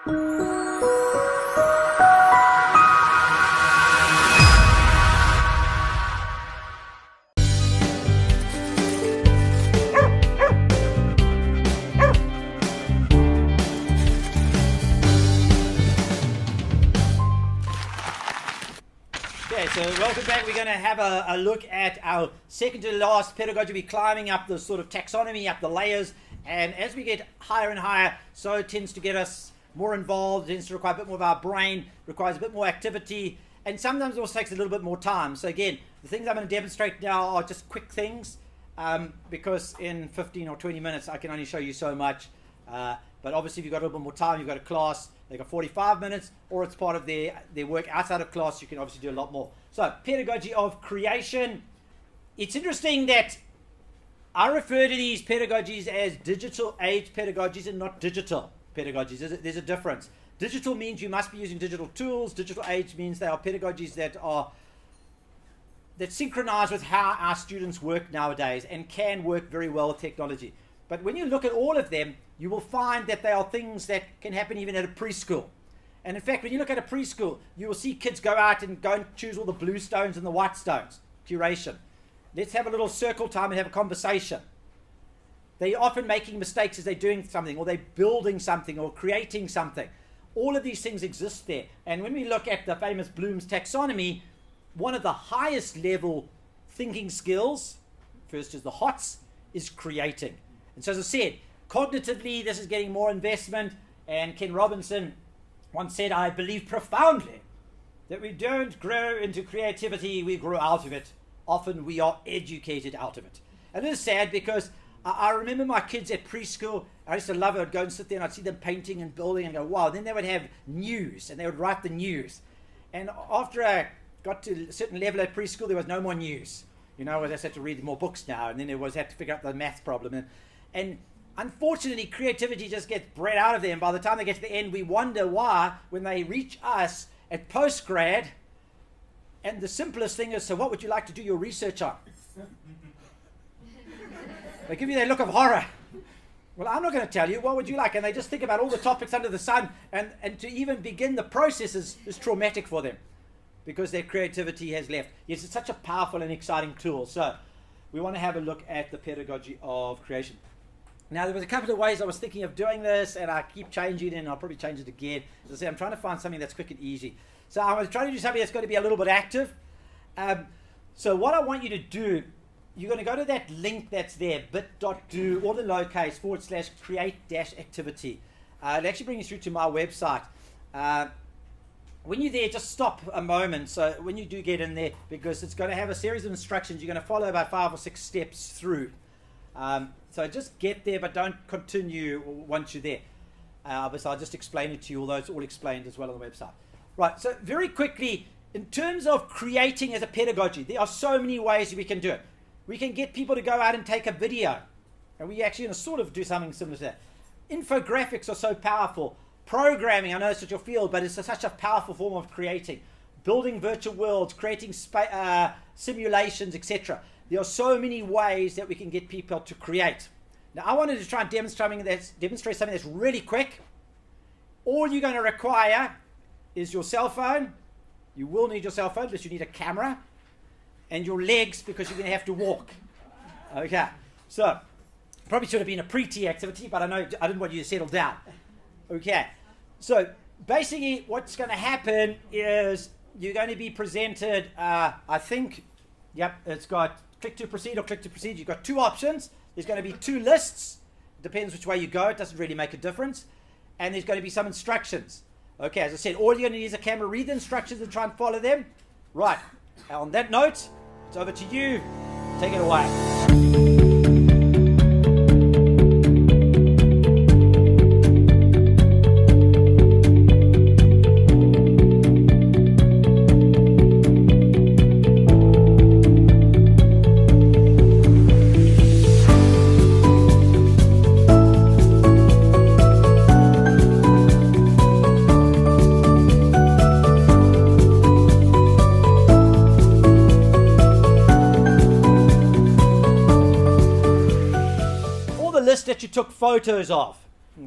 So welcome back. We're going to have a look at our second to last pedagogy. We're climbing up the sort of taxonomy, up the layers, and as we get higher and higher, so it tends to get us more involved. It tends to require a bit more of our brain, requires a bit more activity, and sometimes it also takes a little bit more time. So again, the things I'm going to demonstrate now are just quick things, because in 15 or 20 minutes I can only show you so much. But obviously if you've got a little bit more time, you've got a class, they've got 45 minutes, or it's part of their work outside of class, you can obviously do a lot more. So, pedagogy of creation. It's interesting that I refer to these pedagogies as digital age pedagogies and not digital pedagogies. There's a difference. Digital means you must be using digital tools. Digital age means they are pedagogies that synchronize with how our students work nowadays and can work very well with technology. But when you look at all of them, you will find that they are things that can happen even at a preschool. And in fact, when you look at a preschool, you will see kids go out and go and choose all the blue stones and the white stones. Curation. Let's have a little circle time and have a conversation. They're often making mistakes as they're doing something, or they're building something, or creating something. All of these things exist there. And when we look at the famous Bloom's taxonomy, one of the highest level thinking skills, first is the HOTS, is creating. And so as I said, cognitively, this is getting more investment, and Ken Robinson once said, I believe profoundly that we don't grow into creativity, we grow out of it. Often we are educated out of it. And it is sad because I remember my kids at preschool, I used to love it. I'd go and sit there and I'd see them painting and building and go, wow. Then they would have news and they would write the news. And after I got to a certain level at preschool, there was no more news. You know, I just had to read more books now, and then there was had to figure out the maths problem. And unfortunately, creativity just gets bred out of them. By the time they get to the end, we wonder why, when they reach us at postgrad, and the simplest thing is, so what would you like to do your research on? They give you that look of horror. Well, I'm not going to tell you. What would you like? And they just think about all the topics under the sun, and to even begin the process is traumatic for them because their creativity has left. Yes, it's such a powerful and exciting tool. So we want to have a look at the pedagogy of creation. Now, there was a couple of ways I was thinking of doing this, and I keep changing it, and I'll probably change it again. As I say, I'm trying to find something that's quick and easy. So I'm trying to do something that's going to be a little bit active. So what I want you to do, you're going to go to that link that's there, bit.do, all the lowercase, /create-activity. It'll actually bring you through to my website. When you're there, just stop a moment. So when you do get in there, because it's going to have a series of instructions, you're going to follow about 5 or 6 steps through. So just get there, but don't continue once you're there. Obviously, I'll just explain it to you, although it's all explained as well on the website. Right, so very quickly, in terms of creating as a pedagogy, there are so many ways we can do it. We can get people to go out and take a video, and we're actually going to sort of do something similar to that. Infographics are so powerful. Programming, I know it's not your field, but it's such a powerful form of creating. Building virtual worlds, creating simulations, etc. There are so many ways that we can get people to create. Now, I wanted to try and demonstrate something that's really quick. All you're going to require is your cell phone. You will need your cell phone because you need a camera. And your legs because you're going to have to walk. Okay. So, probably should have been a pre-T activity, but I didn't want you to settle down. Okay. So, basically what's going to happen is you're going to be presented, I think, yep, it's got click to proceed or click to proceed. You've got 2 options. There's going to be 2 lists. Depends which way you go. It doesn't really make a difference. And there's going to be some instructions. Okay, as I said, all you're going to need is a camera. Read the instructions and try and follow them. Right. On that note, it's over to you. Take it away. That you took photos of,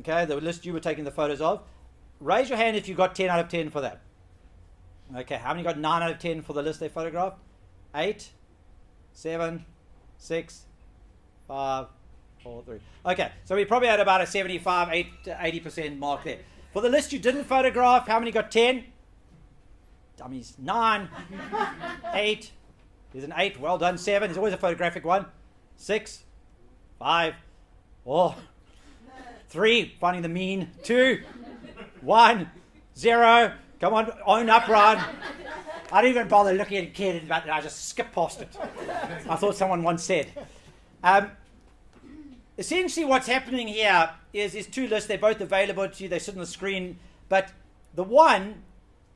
okay, the list you were taking the photos of, Raise your hand if you got 10 out of 10 for that. Okay, how many got 9 out of 10 for the list they photographed? 8, 7, 6, 5, 4, 3. Okay, so we probably had about a 75, 80% mark there. For the list you didn't photograph, how many got 10? Dummies. 9, 8. There's an 8. Well done. 7. There's always a photographic one. 6, 5, 4, 3. Finding the mean. 2, 1, 0. Come on, own up, Ron. I didn't even bother looking at a kid, but I just skipped past it. I thought someone once said. Essentially what's happening here is two lists. They're both available to you. They sit on the screen. But the one,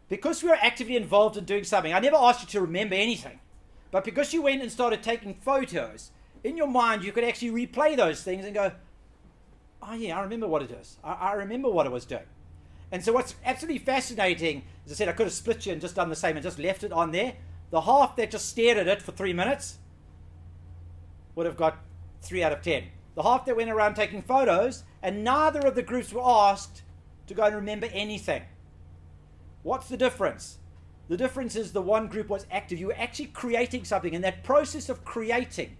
because we were actively involved in doing something, I never asked you to remember anything. But because you went and started taking photos, in your mind you could actually replay those things and go, oh yeah, I remember what it is. I remember what I was doing. And so what's absolutely fascinating, as I said, I could have split you and just done the same and just left it on there. The half that just stared at it for 3 minutes would have got 3 out of 10. The half that went around taking photos, and neither of the groups were asked to go and remember anything. What's the difference? The difference is the one group was active. You were actually creating something, and that process of creating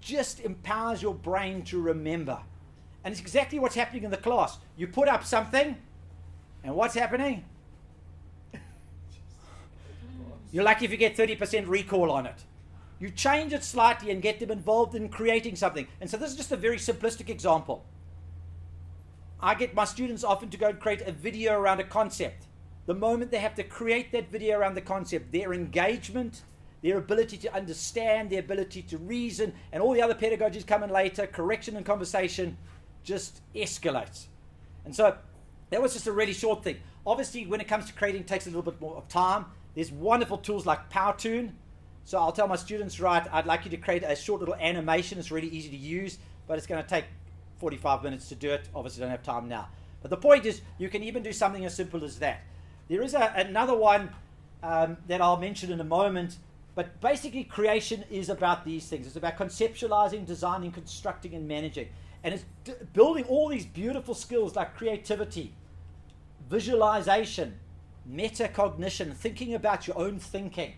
just empowers your brain to remember. And it's exactly what's happening in the class. You put up something, and what's happening? You're lucky if you get 30% recall on it. You change it slightly and get them involved in creating something. And so this is just a very simplistic example. I get my students often to go and create a video around a concept. The moment they have to create that video around the concept, their engagement, their ability to understand, their ability to reason, and all the other pedagogies come in later, correction and conversation, just escalates. And so that was just a really short thing. Obviously, when it comes to creating, it takes a little bit more of time. There's wonderful tools like Powtoon. So I'll tell my students, right, I'd like you to create a short little animation. It's really easy to use, but it's going to take 45 minutes to do it. Obviously, I don't have time now. But the point is, you can even do something as simple as that. There is another one that I'll mention in a moment, but basically creation is about these things. It's about conceptualizing, designing, constructing, and managing. And it's building all these beautiful skills like creativity, visualization, metacognition, thinking about your own thinking.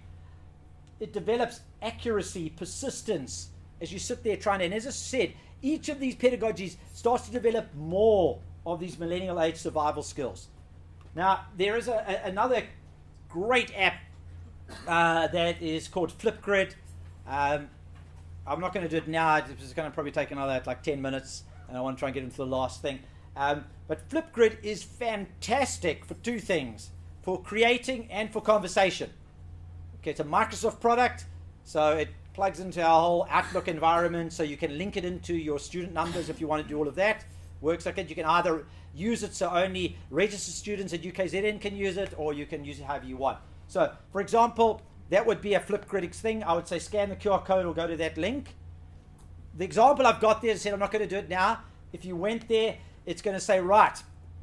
It develops accuracy, persistence as you sit there trying to, and as I said, each of these pedagogies starts to develop more of these millennial age survival skills. Now, there is another great app that is called Flipgrid. I'm not going to do it now. It's going to probably take another like 10 minutes, and I want to try and get into the last thing. But Flipgrid is fantastic for two things, for creating and for conversation. Okay, it's a Microsoft product, so it plugs into our whole Outlook environment, so you can link it into your student numbers if you want to do all of that. Works like it. You can either use it so only registered students at UKZN can use it, or you can use it however you want. So, for example, that would be a Flipgrid thing. I would say scan the QR code or go to that link. The example I've got there, I said I'm not going to do it now. If you went there, it's going to say, right,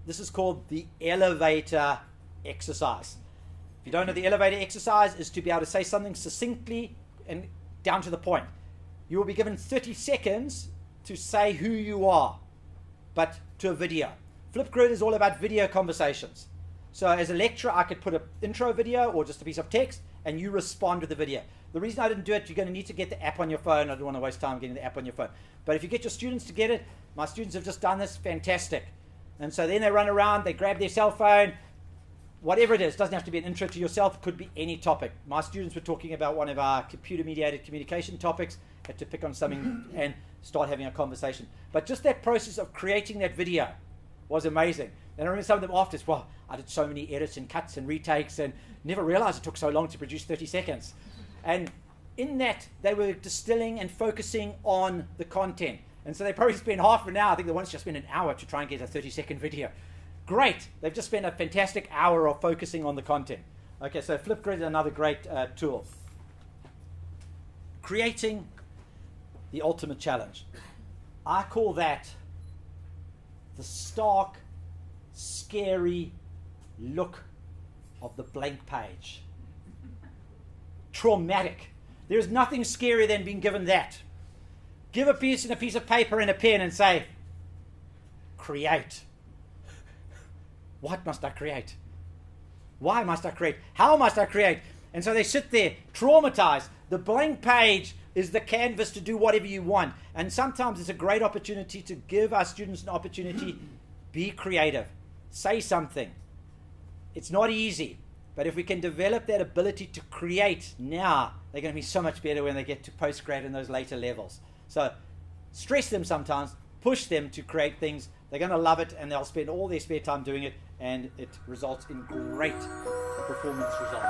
this is called the elevator exercise. If you don't know, the elevator exercise is to be able to say something succinctly and down to the point. You will be given 30 seconds to say who you are, but to a video. Flipgrid is all about video conversations. So as a lecturer, I could put an intro video or just a piece of text, and you respond with the video. The reason I didn't do it, you're going to need to get the app on your phone. I don't want to waste time getting the app on your phone. But if you get your students to get it, my students have just done this, fantastic. And so then they run around, they grab their cell phone, whatever it is. It doesn't have to be an intro to yourself. It could be any topic. My students were talking about one of our computer-mediated communication topics, had to pick on something and start having a conversation. But just that process of creating that video was amazing. And I remember some of them after, well, I did so many edits and cuts and retakes and never realized it took so long to produce 30 seconds. And in that, they were distilling and focusing on the content. And so they probably spent half an hour. I think the ones just spent an hour to try and get a 30-second video. Great. They've just spent a fantastic hour of focusing on the content. Okay, so Flipgrid is another great tool. Creating the ultimate challenge. I call that the stark, scary look of the blank page. Traumatic. There's nothing scarier than being given that. Give a piece of paper and a pen and say, create. What must I create? Why must I create? How must I create? And so they sit there traumatized. The blank page is the canvas to do whatever you want. And sometimes it's a great opportunity to give our students an opportunity. Be creative. Say something. It's not easy. But if we can develop that ability to create now, they're going to be so much better when they get to postgrad and those later levels. So stress them sometimes. Push them to create things. They're going to love it, and they'll spend all their spare time doing it, and it results in great performance results.